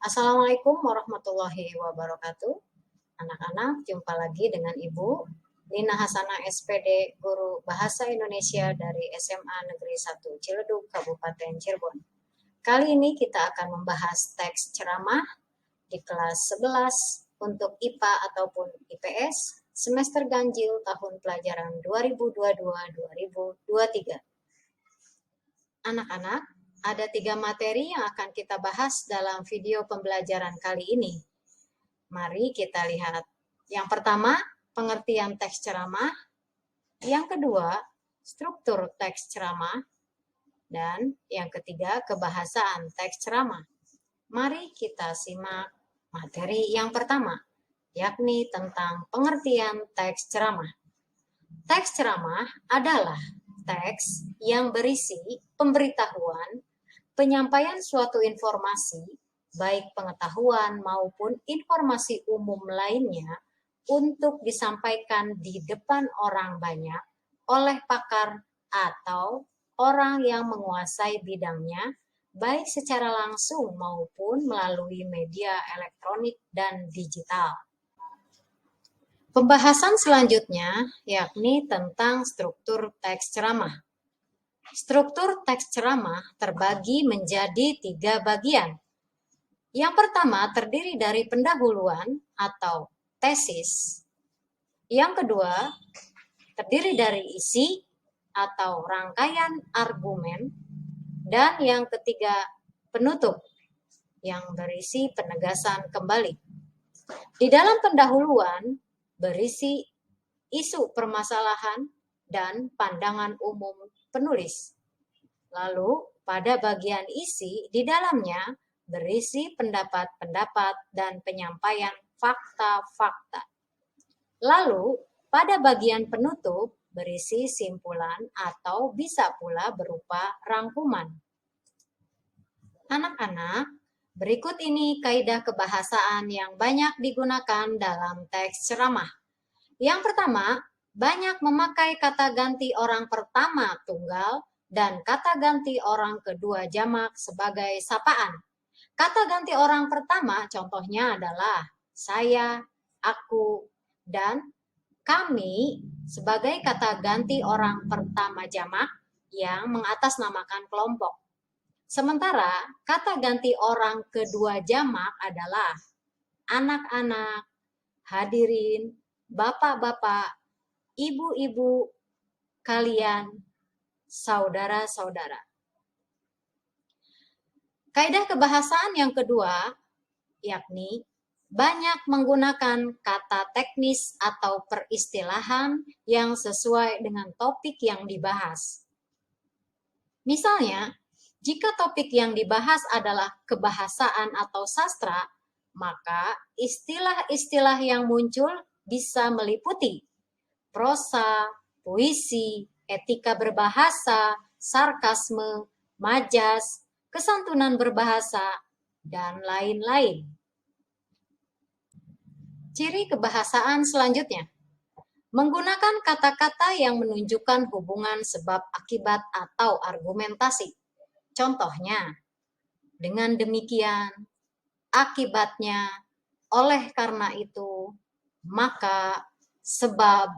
Assalamualaikum warahmatullahi wabarakatuh. Anak-anak, jumpa lagi dengan Ibu Lina Hasanah SPD, Guru Bahasa Indonesia dari SMA Negeri 1 Ciledug, Kabupaten Cirebon. Kali ini kita akan membahas teks ceramah di kelas 11 untuk IPA ataupun IPS semester ganjil tahun pelajaran 2022-2023. Anak-anak, ada 3 materi yang akan kita bahas dalam video pembelajaran kali ini. Mari kita lihat. Yang pertama, pengertian teks ceramah. Yang kedua, struktur teks ceramah. Dan yang ketiga, kebahasaan teks ceramah. Mari kita simak materi yang pertama, yakni tentang pengertian teks ceramah. Teks ceramah adalah teks yang berisi pemberitahuan, penyampaian suatu informasi, baik pengetahuan maupun informasi umum lainnya, untuk disampaikan di depan orang banyak oleh pakar atau orang yang menguasai bidangnya, baik secara langsung maupun melalui media elektronik dan digital. Pembahasan selanjutnya yakni tentang struktur teks ceramah. Struktur teks ceramah terbagi menjadi 3 bagian. Yang pertama terdiri dari pendahuluan atau tesis. Yang kedua terdiri dari isi atau rangkaian argumen. Dan yang ketiga penutup yang berisi penegasan kembali. Di dalam pendahuluan berisi isu permasalahan dan pandangan umum penulis. Lalu pada bagian isi di dalamnya berisi pendapat-pendapat dan penyampaian fakta-fakta. Lalu pada bagian penutup berisi simpulan atau bisa pula berupa rangkuman. Anak-anak, berikut ini kaidah kebahasaan yang banyak digunakan dalam teks ceramah. Yang pertama, banyak memakai kata ganti orang pertama tunggal dan kata ganti orang kedua jamak sebagai sapaan. Kata ganti orang pertama contohnya adalah saya, aku, dan kami sebagai kata ganti orang pertama jamak yang mengatasnamakan kelompok. Sementara kata ganti orang kedua jamak adalah anak-anak, hadirin, bapak-bapak, ibu-ibu, kalian, saudara-saudara. Kaidah kebahasaan yang kedua yakni banyak menggunakan kata teknis atau peristilahan yang sesuai dengan topik yang dibahas. Misalnya, jika topik yang dibahas adalah kebahasaan atau sastra, maka istilah-istilah yang muncul bisa meliputi prosa, puisi, etika berbahasa, sarkasme, majas, kesantunan berbahasa, dan lain-lain. Ciri kebahasaan selanjutnya, menggunakan kata-kata yang menunjukkan hubungan sebab akibat atau argumentasi. Contohnya, dengan demikian, akibatnya, oleh karena itu, maka, sebab,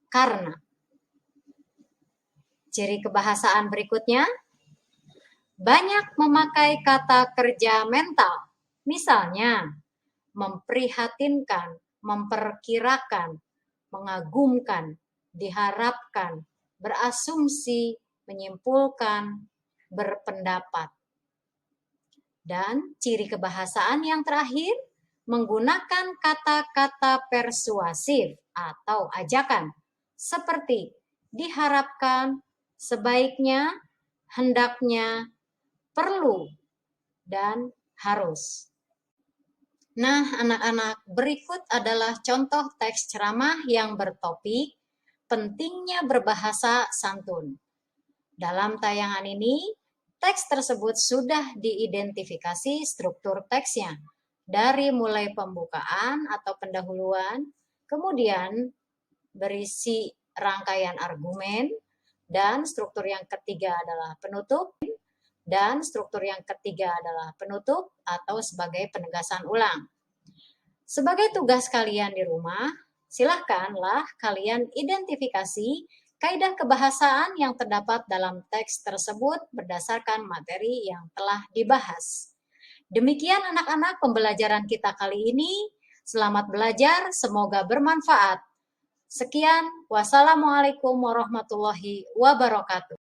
karena. Ciri kebahasaan berikutnya, banyak memakai kata kerja mental. Misalnya, memprihatinkan, memperkirakan, mengagumkan, diharapkan, berasumsi, menyimpulkan, berpendapat. Dan ciri kebahasaan yang terakhir, menggunakan kata-kata persuasif atau ajakan, seperti diharapkan, sebaiknya, hendaknya, perlu, dan harus. Nah, anak-anak, berikut adalah contoh teks ceramah yang bertopik pentingnya berbahasa santun. Dalam tayangan ini, teks tersebut sudah diidentifikasi struktur teksnya, dari mulai pembukaan atau pendahuluan, kemudian berisi rangkaian argumen, dan struktur yang ketiga adalah penutup, Dan struktur yang ketiga adalah penutup atau sebagai penegasan ulang. Sebagai tugas kalian di rumah, silahkanlah kalian identifikasi kaidah kebahasaan yang terdapat dalam teks tersebut berdasarkan materi yang telah dibahas. Demikian anak-anak pembelajaran kita kali ini. Selamat belajar, semoga bermanfaat. Sekian, wassalamualaikum warahmatullahi wabarakatuh.